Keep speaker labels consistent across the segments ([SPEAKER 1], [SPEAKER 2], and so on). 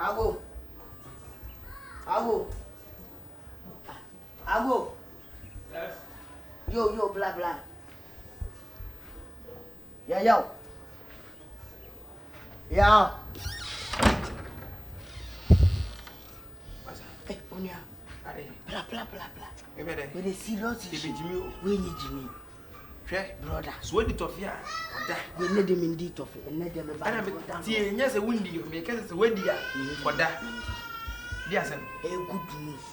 [SPEAKER 1] Ago. Yes. Yo, blah blah. Yeah. Hey, Onya. Blah. We dey serious issue. We need Jimmy. Brother.
[SPEAKER 2] So what the toffee?
[SPEAKER 1] We need them indeed toffee. And let them buy.
[SPEAKER 2] Tie nyase windy you make it windy ya. Oda. Yes, a
[SPEAKER 1] good news.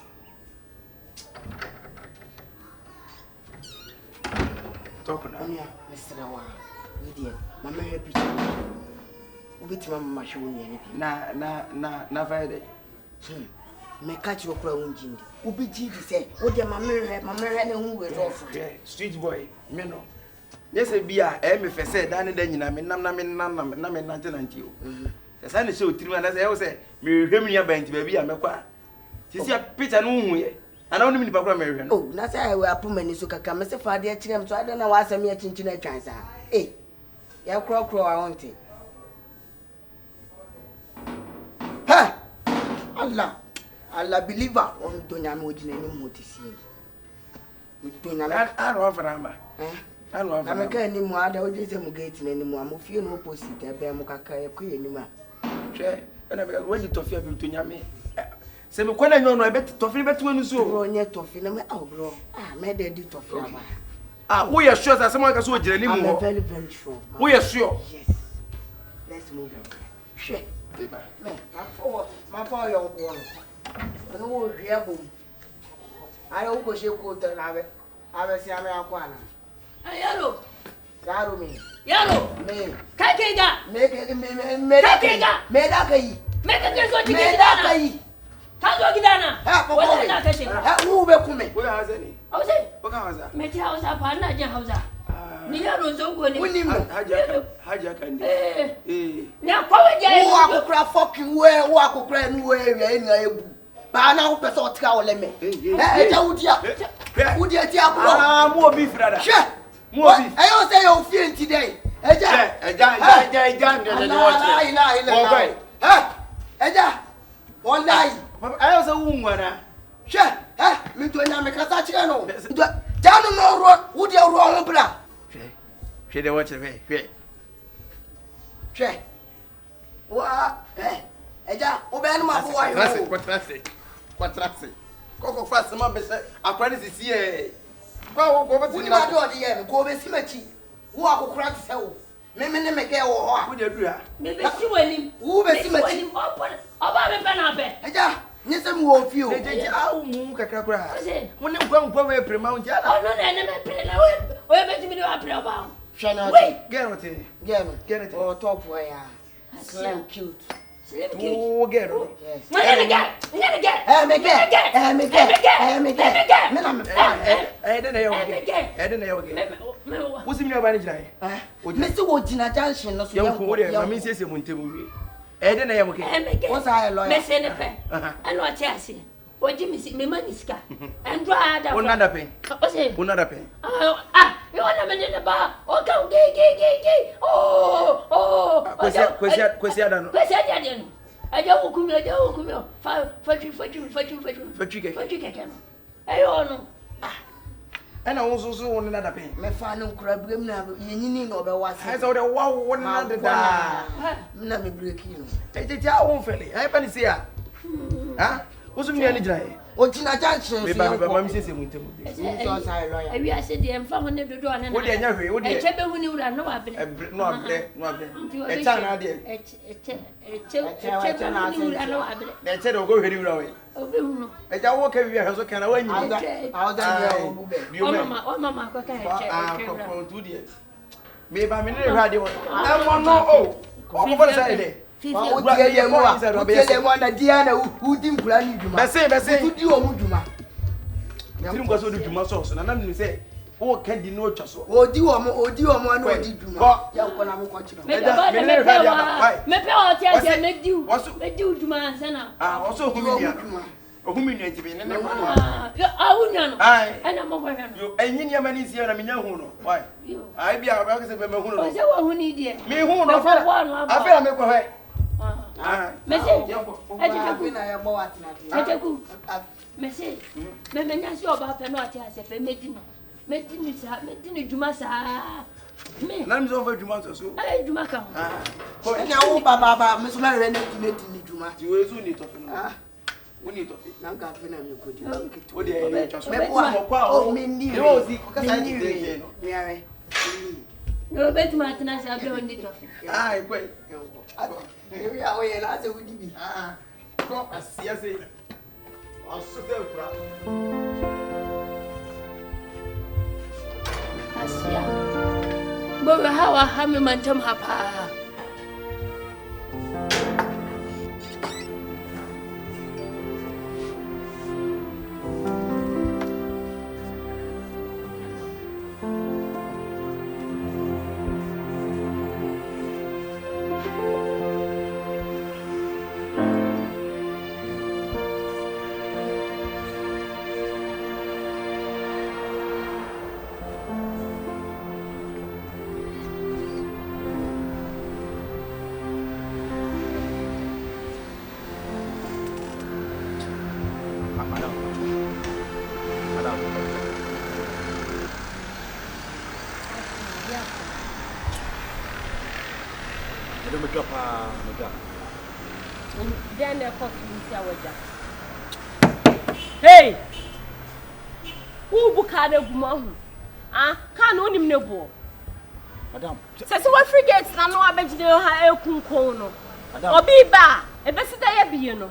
[SPEAKER 2] Talk now.
[SPEAKER 1] Onya, Mr. Nawa. We dear. Mama happy. Ubiti mama show me anything.
[SPEAKER 2] Na Friday.
[SPEAKER 1] Me catch your crown unjindi. Ubiti di say, "O dear mama ne hu we off."
[SPEAKER 2] Street boy, me no. Yes, bia me fe say dan da nyina me nam na me 1990 o. Esa ne show tiri na say e say me hwem nia ba nti ba bia me kwa. Sisi a picture no hu ye. Ana woni nipa kwa me hwem.
[SPEAKER 1] Oh, na say we apomani so kaka me say fa de kirem so ade na wa asem ya chinchin atwan sa. Ya kro I want it. Ha! Allah believer on donya me odina ni motisi. Donya na
[SPEAKER 2] aro aframba. Aro aframba.
[SPEAKER 1] Ameka ni mu ada oje se mu gate na ni mu amofie no opposite ebe mu kaka e ko yeni ma.
[SPEAKER 2] Hwe, na be when you tofia be donya me. Se me kwana nyono e be tofia be tuanu so.
[SPEAKER 1] Bro nye tofia na me bro. Me dey di tofia ma.
[SPEAKER 2] We are sure that someone can so jira ni mu ho.
[SPEAKER 1] I'm very sure.
[SPEAKER 2] We are sure.
[SPEAKER 1] Yes. Let's move on. Sure. Man, my father your one. No wo hia bom. Ayo go she ko to na be. Abe si ame akwana.
[SPEAKER 3] Yaro.
[SPEAKER 1] Yaro me. Me.
[SPEAKER 3] Kakega.
[SPEAKER 1] Me da kai.
[SPEAKER 3] Me ka so
[SPEAKER 1] Me da kai.
[SPEAKER 3] Ka zo gidana.
[SPEAKER 1] Wala
[SPEAKER 3] na kashe.
[SPEAKER 1] Mu be kume.
[SPEAKER 2] Wo ya zani.
[SPEAKER 3] Hausa.
[SPEAKER 2] Wo ka Hausa.
[SPEAKER 3] Me ti Hausa fa na jin Hausa. Ni yaro zongo ne.
[SPEAKER 1] Woni mo.
[SPEAKER 2] Haja kan ni.
[SPEAKER 3] Na kwawe je.
[SPEAKER 1] Wo akokra fucking wo akokra nu we na ebu. Ba na wo pese o tira wo le me. Eja wudia ti akro.
[SPEAKER 2] Mo bi frada.
[SPEAKER 1] She.
[SPEAKER 2] Mo bi.
[SPEAKER 1] Ayo say you feel nti dey. Eja. Eja. Wallahi.
[SPEAKER 2] Ayo say wu ngwana.
[SPEAKER 1] She. Me to nya me kasa chire no. Janu no ro, wudia ro ho bra.
[SPEAKER 2] She dey watch me.
[SPEAKER 1] She. Wa Eja, obenu ma bo wa yo.
[SPEAKER 2] Kwatrase. Koko fast ma be say akwani sisi e. Kwa wo be
[SPEAKER 1] Wuni ma do odi ye, ko be simachi. Wo akokora ti se wo. Me ne me ge wo ho a.
[SPEAKER 2] Wo de dura.
[SPEAKER 3] Me be si wanim.
[SPEAKER 1] Wo be simachi.
[SPEAKER 3] Oba be pe na be.
[SPEAKER 1] Eja, nyese mu wo fi o.
[SPEAKER 2] Jeje awu mu kakra kra. Woni nkwa we prema unja na.
[SPEAKER 3] Oh no na me pre na we be ti mi do apre oba.
[SPEAKER 1] Shana.
[SPEAKER 2] Get what it.
[SPEAKER 1] Get it. Oh, top boy ya. Slim cute.
[SPEAKER 2] Oh, get it.
[SPEAKER 1] Yes.
[SPEAKER 3] Me get.
[SPEAKER 1] Me
[SPEAKER 2] Then I what's in your advantage?
[SPEAKER 1] Mr. Wojina Junction, no,
[SPEAKER 2] young Korea, my missus, and Montebu. Then I am okay.
[SPEAKER 3] What's I a lawyer? Miss Ennepe. I know a chassis. What Jimmy see me money scar and dry that
[SPEAKER 2] another pen.
[SPEAKER 3] What's it?
[SPEAKER 2] Another pen.
[SPEAKER 3] You want a minute in the bar? Oh, come gay. Oh,
[SPEAKER 2] question.
[SPEAKER 3] I don't come. For I don't know.
[SPEAKER 2] And I also want another pen.
[SPEAKER 1] Me fanu crab game na yini no be wase.
[SPEAKER 2] I saw the wow one another da.
[SPEAKER 1] Na me break you.
[SPEAKER 2] I did ya won fele. I pan see ya. Ha? What's me any dry?
[SPEAKER 1] Wojina Junction.
[SPEAKER 2] Me ba my missus Montebu.
[SPEAKER 1] So say lawyer.
[SPEAKER 3] I we said the mfa honne dodo ana.
[SPEAKER 2] Wo de nya hwe, wo de.
[SPEAKER 3] E chebe huni ura no abre.
[SPEAKER 2] No abre. E cha na de.
[SPEAKER 3] Chebe huni ura no abre.
[SPEAKER 2] Na che do go hweri ura we.
[SPEAKER 3] Obi hunu.
[SPEAKER 2] E ja wo ka wi ha so kana wanyi.
[SPEAKER 1] Awda ye obu be.
[SPEAKER 3] O mama ko ka che.
[SPEAKER 2] Ko tu de. Me ba me ne hwa de wo. E mo no o. Ko ko say de.
[SPEAKER 1] Wo tie ye mo a. Wo tie ye mo na dia na udi mpura ni djuma.
[SPEAKER 2] Bese.
[SPEAKER 1] Udi o mu djuma.
[SPEAKER 2] Tirim kwa so do djuma so na nam ni say wo kan di no twa so.
[SPEAKER 1] Odi o mo na odi djuma. Ya ko na mo ko chiro.
[SPEAKER 3] Me pe o tie je me diu djuma sana.
[SPEAKER 2] Wo so ohumi ni entibe ne ko.
[SPEAKER 3] Awunya no. Ana mo hwe no.
[SPEAKER 2] Yo enyi ni amani sia na menya hu no. Why? Ai bia ba ka se be me hu no.
[SPEAKER 3] O se wo hu ni die.
[SPEAKER 2] Me hu no fa. Afela me ko hwe.
[SPEAKER 3] Messi. Ejeku. Messi. Me menya si oba pe no ati ase pe medini juma sa. Me.
[SPEAKER 2] Na mi so fa juma so.
[SPEAKER 3] Juma kan.
[SPEAKER 1] Ko enya wo baba me so na re na medini juma.
[SPEAKER 2] Ti we so ni to fe no. Woni to fe.
[SPEAKER 1] Na ka fe na me ko di.
[SPEAKER 2] O de e cho so.
[SPEAKER 1] Me kwa o me ni.
[SPEAKER 2] Yo si ka sa di de no.
[SPEAKER 1] Me are.
[SPEAKER 3] No bet ma tena se abe woni to fe.
[SPEAKER 2] Kwai.
[SPEAKER 1] Ebi a o ye la se wudi bi.
[SPEAKER 2] Ko asia se. Aso de kura.
[SPEAKER 3] Asia. Bo hawa ha me mantam hapa. Hey! Who book had a woman? Can't own him no more.
[SPEAKER 4] Madam,
[SPEAKER 3] says what frigates na no abegide ha ekunkon no. Obi ba, e be sida ya bi no.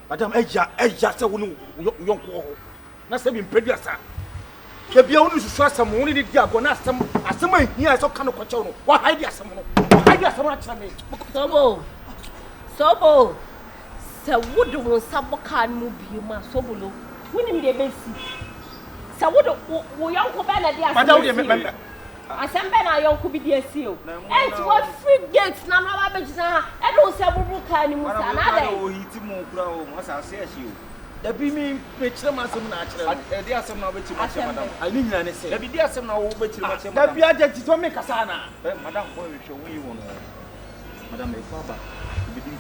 [SPEAKER 4] Madam, eja se wonu yonko ho. Na se bi mpedi asa. Ke bia wonu susu asam wonu ni dia go na asam ahia so ka no kwache no. Wa haidi asam no. Wa haidi asam na kira me.
[SPEAKER 3] Sobo. Se wodo won sabo kan mu bi ma sobolo. Woni mi de be si. Se wodo wo yonko be na dia asam.
[SPEAKER 4] Madam, we
[SPEAKER 3] Asembe na yonko bi dia si o. Enti what frigates na no abegide ha. E do se bubu kan ni mu sa na de.
[SPEAKER 2] O hiti mo kura o mo sa se ahie o.
[SPEAKER 4] Da bi mi kire ma asam na kire.
[SPEAKER 2] E di asam na be chi ma che madam.
[SPEAKER 4] Ani nyina ne se.
[SPEAKER 2] Da bi di asam na wo be chi ma che
[SPEAKER 4] Da
[SPEAKER 2] madam.
[SPEAKER 4] bi aje ti to me kasa na.
[SPEAKER 2] Madam ko we hwe wo yi wo no. Madam e kwa ba. Bi di.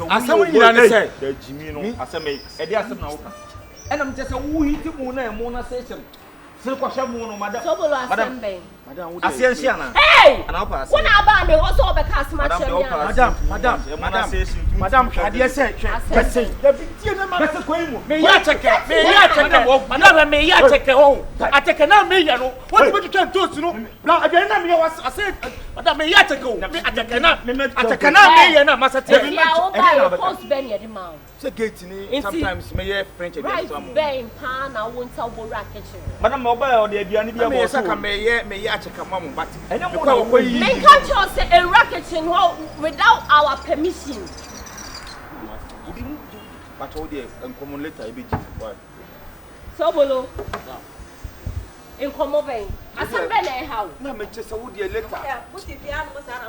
[SPEAKER 4] Asam nyina ne se.
[SPEAKER 2] Da jimi no asam e di asam na wo ka. Enam che se wo hiti mo na e mo na se chem. Se kwa hwe mo no madam.
[SPEAKER 3] Sobolo asembe.
[SPEAKER 4] Madam, wo
[SPEAKER 2] Asiansia na.
[SPEAKER 3] Hey!
[SPEAKER 2] Ana pa ase.
[SPEAKER 3] Wona aba me wo so obeka asma che
[SPEAKER 4] Madam, ade se hwe. Da bi tie na ma se kwan mu. Me ya cheke. Madam, me ya cheke ho. Ateke na me ya no. What do you try to no? Na ade na me ya was ase. Madam, me ya cheke ho. Me ateke na me ya na ma se tie.
[SPEAKER 3] ya o ba post ben ye di ma.
[SPEAKER 4] Se gate ni sometimes me ya French against am.
[SPEAKER 3] Right ben pa na wonta wo ra kitchen.
[SPEAKER 2] Madam mo ba o de aduane bi
[SPEAKER 4] Me
[SPEAKER 2] abo
[SPEAKER 4] saka
[SPEAKER 2] so.
[SPEAKER 4] me ya cheke ma mo but.
[SPEAKER 2] Ene mo na wo yi.
[SPEAKER 3] Men can't just say a ra kitchen without our permission.
[SPEAKER 2] But all the uncommon letter e be ji.
[SPEAKER 3] Sobolo. In come ben. Asembe na e ha o.
[SPEAKER 2] Na me che se wo de letter.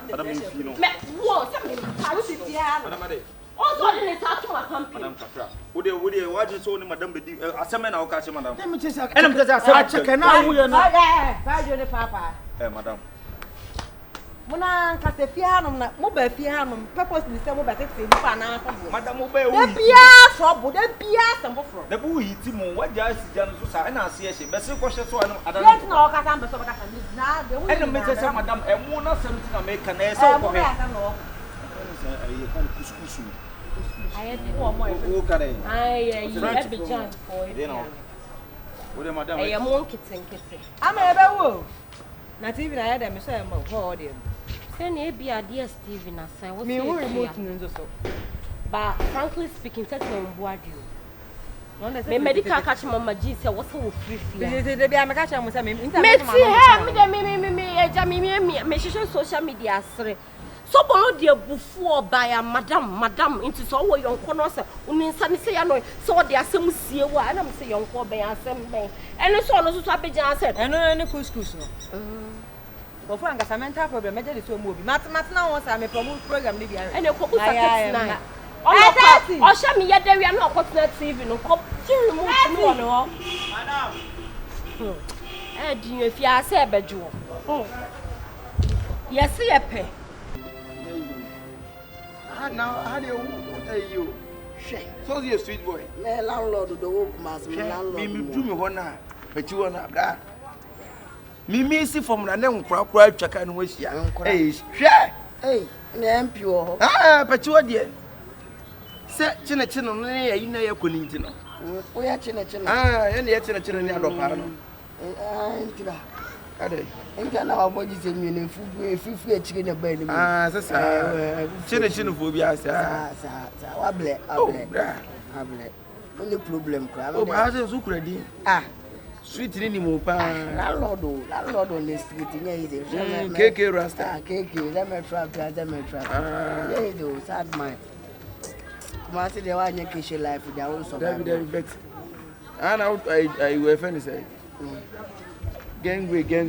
[SPEAKER 2] Madam e fi no.
[SPEAKER 3] Me wo se me ka wo ti ya no.
[SPEAKER 2] Madam ade.
[SPEAKER 3] O so de ne ta to akampi.
[SPEAKER 2] Madam kafra. Wo de wa ji so ni madam be di aseme na wo ka che madam.
[SPEAKER 4] Na me che se
[SPEAKER 2] Ene me che se aseme.
[SPEAKER 4] cheke na wo ye no.
[SPEAKER 1] Ba jo ne papa.
[SPEAKER 2] Madam.
[SPEAKER 1] Muna kase fie hanom na mo ba fie hanom purpose ni se mo ba tete ni pa na asabo.
[SPEAKER 2] Madam mo ba wo.
[SPEAKER 1] Da bia trouble, da bia sambo from.
[SPEAKER 2] Da bu hiti mo wa ja sija no so sa ena ase ye be se ko hye so anam adam.
[SPEAKER 1] Yes na o ka sambe so ba ka sambe na de wo.
[SPEAKER 2] Ene me che se madam e mo na semti na me ka na e se ko he. Ayi kan kuskusu.
[SPEAKER 3] Aye de wo mo e.
[SPEAKER 2] Wo ka dai.
[SPEAKER 3] Aye you e be jan for it.
[SPEAKER 2] Wo de madam.
[SPEAKER 3] Aye mo kitten.
[SPEAKER 1] Ama e be wo. Na TV na ya de me so e mo ho de.
[SPEAKER 3] Send a be a dear Steven as I was.
[SPEAKER 1] Me who remote nzo so.
[SPEAKER 3] But frankly speaking, that's on board you. Me medical catch mama G say what's so free.
[SPEAKER 1] They be am catch am say me internet.
[SPEAKER 3] Me see her me social media sre. So bolo de bufu by madam into so wo yon kono say uni nsa ne say ya no so de asem sie wo ana me say yon ko ben asem ben. Eno so no so abejan say.
[SPEAKER 1] Eno ne couscous no. For an mental problem, I did so movie. Mat now was a program.
[SPEAKER 3] And a couple of or show me yet there we are not TV no cop no. Madam. If you are say bejo. Yes, see a pay.
[SPEAKER 2] now how do you so you street boy
[SPEAKER 1] me landlord do work mas me landlord
[SPEAKER 2] me do me hona but you wanna bra me see from na nkura atwaka no hia eh hwe
[SPEAKER 1] eh na mpi wo
[SPEAKER 2] but you there se chine no ne ya ina ya koninti no
[SPEAKER 1] o ya chine
[SPEAKER 2] ya ne ya chine ne adopa no
[SPEAKER 1] ntira
[SPEAKER 2] ade
[SPEAKER 1] enka na waboji se mi ne fufu echire ne ba ni
[SPEAKER 2] sasa chine fo bi asa
[SPEAKER 1] wable only problem kra
[SPEAKER 2] o ba se su kura di street ni mo pa
[SPEAKER 1] landlord on the street nya is
[SPEAKER 2] KK rasta
[SPEAKER 1] KK that me trap yeah do sad man kuma se de wa nya kishi life dia won so
[SPEAKER 2] David bet and out I we friend say gangway no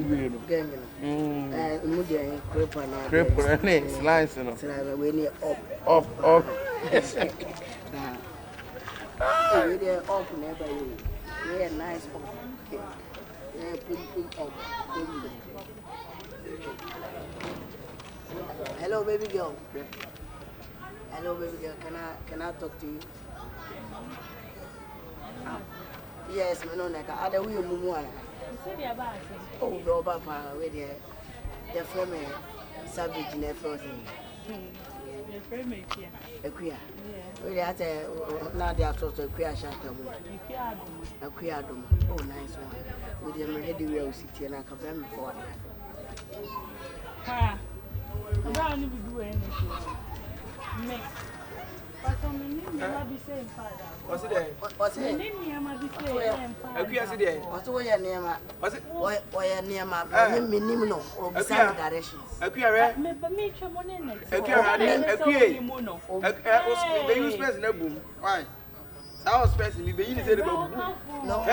[SPEAKER 1] mu de
[SPEAKER 2] creeper na slice no
[SPEAKER 1] we ni
[SPEAKER 2] up
[SPEAKER 1] we dey up never you we nice up pum up hello baby girl can I talk to you yes me no neka ada we mumu ala oh do papa we dey the friend savage na friend
[SPEAKER 5] the friend
[SPEAKER 1] Akuya. We had now they are so Akuya Shata. Akuya Doma. Oh, nice one. With them ready, we will sit here and I can blame for that.
[SPEAKER 5] Ha! I don't need to do anything. Me. But I'm in the be saying, Father.
[SPEAKER 2] What's it there?
[SPEAKER 1] What's it?
[SPEAKER 2] Akuya sit there.
[SPEAKER 1] What's your name?
[SPEAKER 2] What's it?
[SPEAKER 1] Why your name? Minimum or beside directions.
[SPEAKER 2] Akuya, right?
[SPEAKER 5] Me, come on in.
[SPEAKER 2] Akuya, they use space in the boom. Why? Our space in the beginning said about no.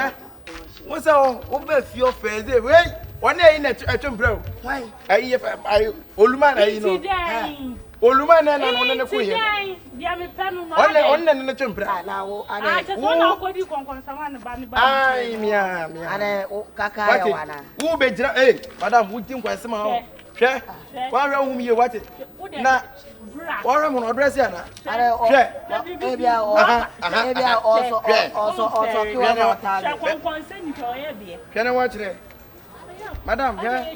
[SPEAKER 2] What's our over few face? Wait, one day in a bro. Why? I Oluman, I know. Oluman and on the queen. On the temper.
[SPEAKER 5] Now, I just want to go to someone about
[SPEAKER 1] Kaka.
[SPEAKER 2] Who be eh, Madam, we think was somehow. Share. Why wrong you what it? Now, what am I address here?
[SPEAKER 1] Maybe I can I watch it? Madam, yeah.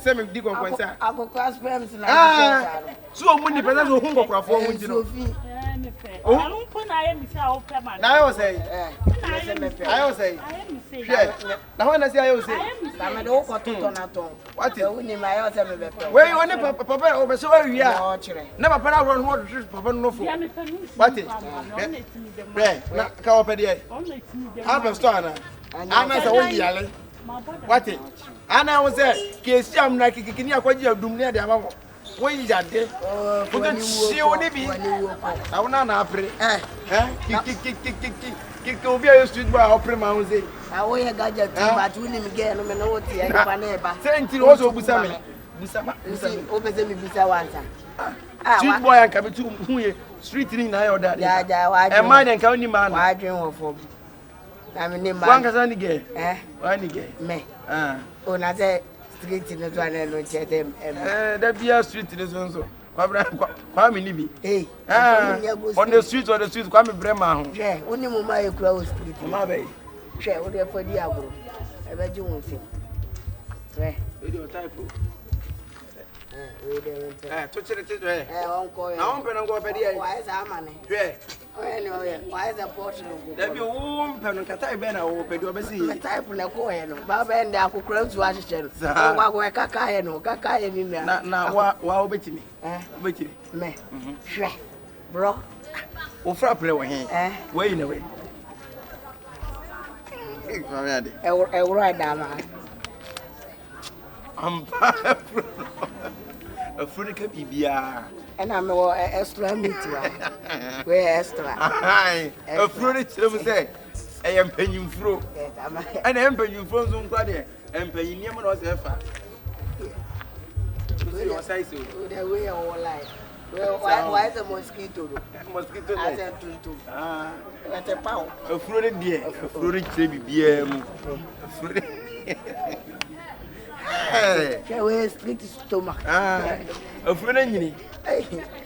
[SPEAKER 1] Say me dig on concern. I go class friends like so many persons who go craft for you know. Now I say now when I say I say I don't want to turn at all. What is winning my house? Where only papa over so we are. Never papa run what papa no for. What is now come up here. Have a store. I'm as a way yale. What it? And I was there. Case I'm like kicking you a doom near the amount. When you are there, she would be. I will not pray. Kick will be a street boy. I'll pray my own say. I will a gadget, but we didn't get no man. What is it? Also, Busami. Open the Bisa street boy and come to street in I or that. Yeah, a man and county man. I dream of. I mean, one can only get, only get me. Oh, not a street in the one and no chat him. That be a street in the zone. So, come in, Libby. Hey, on the streets or the streets, come in Bremer. Yeah, only my clothes, my baby. Share what you're for Diablo. I bet you won't see. Right, with your typo. Touch it. I won't go up here. Why is our money? Why is a portion of the womb? Penocata Bena or Pedro type of a coin, Baba and the Crowds Washington. Kaka no Kaka in there. Now, wow, betty me. Betty me. Bro. Oh, for a play with him. Wait away. I will ride down. I'm a fruit can be and I'm extra meat. Where extra? A fruit, say, I am paying you through. And I am paying you from some body and paying you was ever. The way all life. Well, why is a mosquito? Mosquito, I said to that's a pound. A fruit, dear, a fruit, baby, beer. Share we split stomach.
[SPEAKER 2] Afro na nyini.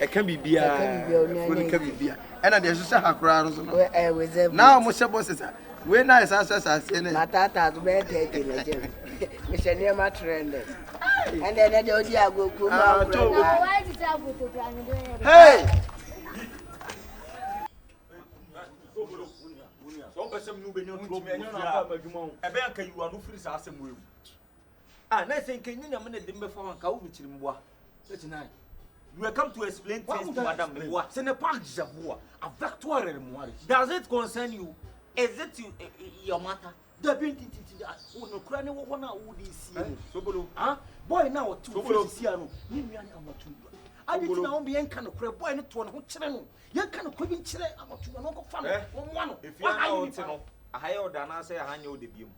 [SPEAKER 2] E ka bibia. Afro ka bibia. E na de hyehyɛ hakora no so no.
[SPEAKER 1] We say.
[SPEAKER 2] Now mo hyɛ boss sa. We na asa ne.
[SPEAKER 1] Matata to be take na je. Me share near my trend. And then they odi agoku ma.
[SPEAKER 6] Why did I go to plan?
[SPEAKER 2] Hey!
[SPEAKER 4] So person no be no to me enyo na fa madwuma ho ebe anka yiwa no free sa asem wewu na say nka nyinya me na dem be fa anka wo bichiri mboa 39 you come to explain things to madam mboa c'est ne pas javoua avec toi moi does it concern you is it your matter da bin tintin wo no kura ne wo na wo di sie so bolo boy na o tu free sie no ni nua ne amatu adi tina on be enka no kura boy ne to no ho kire no yenka no ko bi nkire amatu no ko fa no wo no
[SPEAKER 7] if you na o ti no ahaya o da na say ahanya o de biem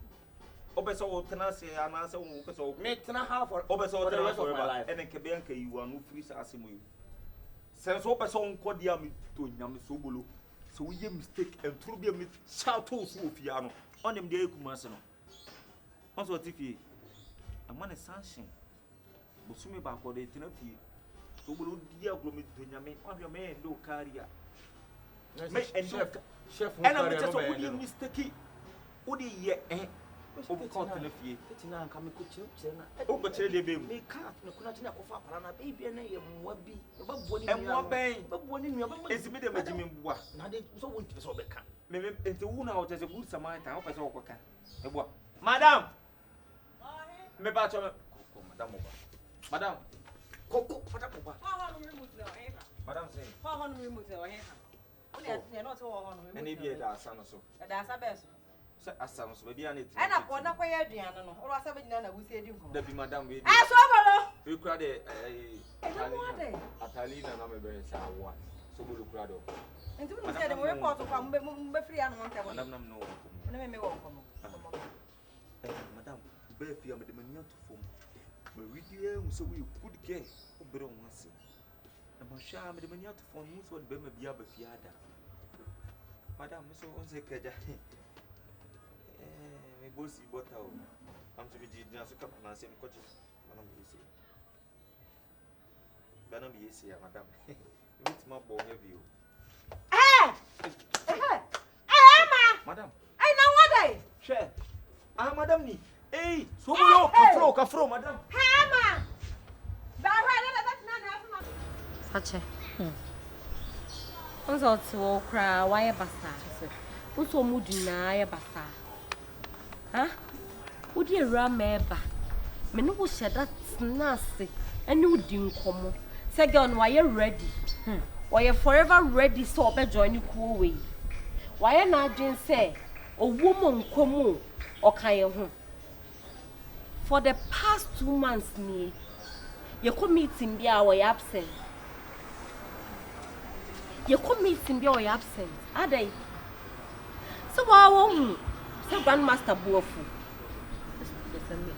[SPEAKER 7] obese o tena say ana say wo pese o
[SPEAKER 4] me tena half for
[SPEAKER 7] obese o tena for my life ene ke be enka yiwa no free sa asemu yi sense o pese on ko dia mi to nyam so bolo so we ye mistake and turu bi mi shout to so ofia no on dem dey kumase no on so tifie amane sanction bosumi ba ko de tena fie so bolo dia agro mi to nyame on me ndo career me chef and me just so we mistake odi ye o ko tena fie
[SPEAKER 4] tetina anka me ko chire na
[SPEAKER 7] o ko chire de be
[SPEAKER 4] me ka me kuna tena ko fa akara na baby na ye mwa bi e ba bo ni
[SPEAKER 7] nua ben
[SPEAKER 4] ba bo ni nua ba
[SPEAKER 7] ezimi de magimi mbuwa
[SPEAKER 4] na de so won tire so be ka
[SPEAKER 7] me ente wu na o tese good samaritan o pese o ko kan e bo madam me ba cho ko madam o ba madam ko pata ko ba madam say ene bi e da asa no so se asa no so be bia na ti
[SPEAKER 3] ana ko na koye aduane no oro asa be nyina na wusi edi nko
[SPEAKER 7] da bi madam we
[SPEAKER 3] so bolo
[SPEAKER 7] we kura de atalina na me be sa wa so bolo kura do
[SPEAKER 3] enti mo se de mo report kwa mo be free anu nka mo
[SPEAKER 7] madam nam no
[SPEAKER 3] na me wo nko mo
[SPEAKER 7] madam be fi am de mania to fom me widie hu so we good girl o bere won ase na ma sha me de mania to fom mu so de be ma bia ba fi ada madam so on se keja me bosi bota o am to be jina so kama na se ko je madam yesi bana bi yesi ya madam meet ma bo heavy o
[SPEAKER 3] ma
[SPEAKER 7] madam
[SPEAKER 3] ai na wadai
[SPEAKER 7] share madam ni so bolo ka fro madam
[SPEAKER 3] ma ba ha na na afuma sache onzo to kra why basa so mudi na ya basa udi era meba me no wo sheda snase ene udi nkomo se girl no why ready why forever ready so obe join ku we why na adwen say owo mo nkomo okaye ho for the past 2 months ni ye committee bia we absent adai so wa wo se grandmaster buofu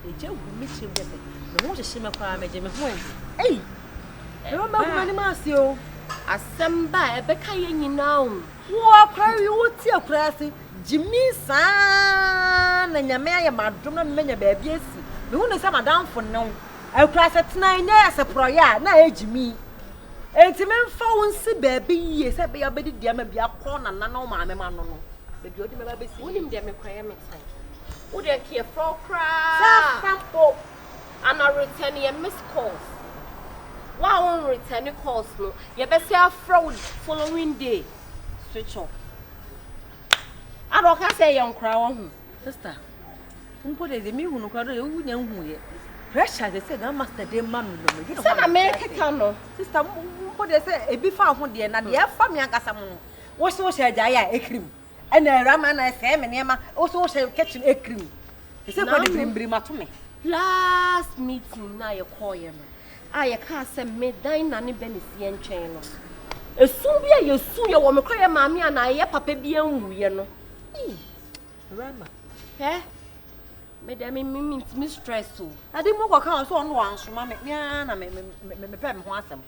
[SPEAKER 3] eje wu mi che bebe no wo hye me kwa meje me ho no ma kuma ni ma se o asemba ebe ka ye nyina o wo kwa wi wo ti akura se jimi sa na nyame aye madom na menya ba bia si me hu ne se madam fo no akura se tena nya se proya na ejimi enti me mfa wonsi ba bi ye se be ya bedi dia ma bia ko na na no ma me ma no no be bi odi me ba be si wonim dia me kwaya me tan wo de ke fro kra sample and I return your missed calls. Why won't return calls no? You better say fraud following day. Switch off. I don't say young crowd.
[SPEAKER 8] Sister, put it me who crowd you nya pressure they say that master dey mam no me.
[SPEAKER 3] Say America no.
[SPEAKER 8] Sister, put they say e bi fa ho de na de fa me ankasa mo. Wo se wo she agya ya ekrim. E na rama na se me nema, wo se wo she kitchen ekrim. They say ko de brimbri mato me.
[SPEAKER 3] Last meeting na you call you no. You can't say me dine na ne benisi entwen no. Esu bia yesu ye wo me kroye maami ana ye papa bia nwuye no.
[SPEAKER 8] Rama.
[SPEAKER 3] Me dem me stress o.
[SPEAKER 8] Ade mo ko kan so ono wansoma me na me pe me ho asem.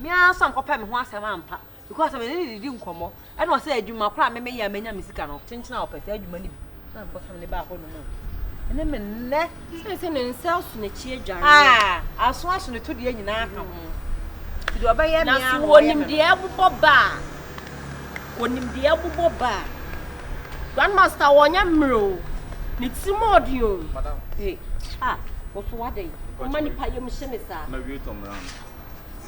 [SPEAKER 8] Me asam ko pe me ho asem ampa. Because me ni didi nkomo. E no say adwuma kra me ya menya me sika no. Chinchina opese adwuma ni bi. Na mbo sam ne ba ko no mo. ene me nne
[SPEAKER 3] se ne nself ne chie dware
[SPEAKER 8] aso ne to de nyina aka ho de obaye me
[SPEAKER 3] na so wonim de ebubo ba grandmaster wonya mro ni timodio
[SPEAKER 7] madam
[SPEAKER 3] oso wade mani pa yem hye sa
[SPEAKER 7] ma wi Tom Brown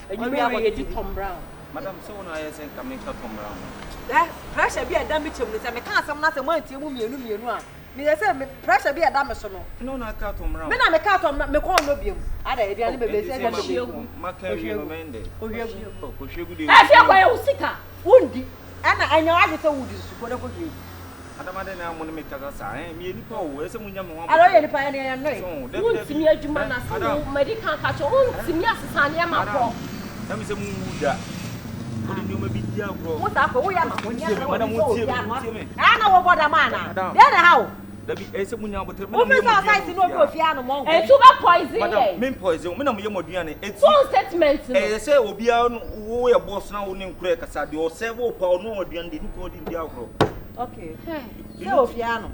[SPEAKER 3] enyi ya di Tom Brown
[SPEAKER 7] madam so na aye sen kam ka Tom Brown
[SPEAKER 8] pressure bi adam bi chem ni se me ka asem na se mo antie mu mienu a me say me pressure bi adam so
[SPEAKER 7] no na ka Tom Brown
[SPEAKER 8] me na me ka Tom me ko no biem ada e biane bebe se
[SPEAKER 3] ohwegu
[SPEAKER 7] maka wi no mende ohwegu de
[SPEAKER 3] afia kwa ya usika
[SPEAKER 8] wundi ana anya wa gete wudi su ko na ko hwe
[SPEAKER 7] adamade na mo ne me kaka sa me nipa o ese munya me wa
[SPEAKER 8] alo ye nipa ya ne ya noi
[SPEAKER 3] untimi adwuma na so medical catch untimi asesane ma po
[SPEAKER 7] na me se mu wuda odi nyoma bi dia agro
[SPEAKER 8] wo ta ko wo ya ma ko nya
[SPEAKER 7] madam wo tie me
[SPEAKER 8] ana wo boda mana ya na hawo
[SPEAKER 7] dabi ese munya abotre me
[SPEAKER 8] wo fi sa sai no bi ofia no mo
[SPEAKER 3] e tu ba poison
[SPEAKER 7] madam me poison me na mo ye moduane eti
[SPEAKER 3] full statement no
[SPEAKER 7] se obia wo ye boss na wo ne nkure kasa de o se wo pa no oduane de ni ko di agro
[SPEAKER 8] okay. Hey, so Fiano.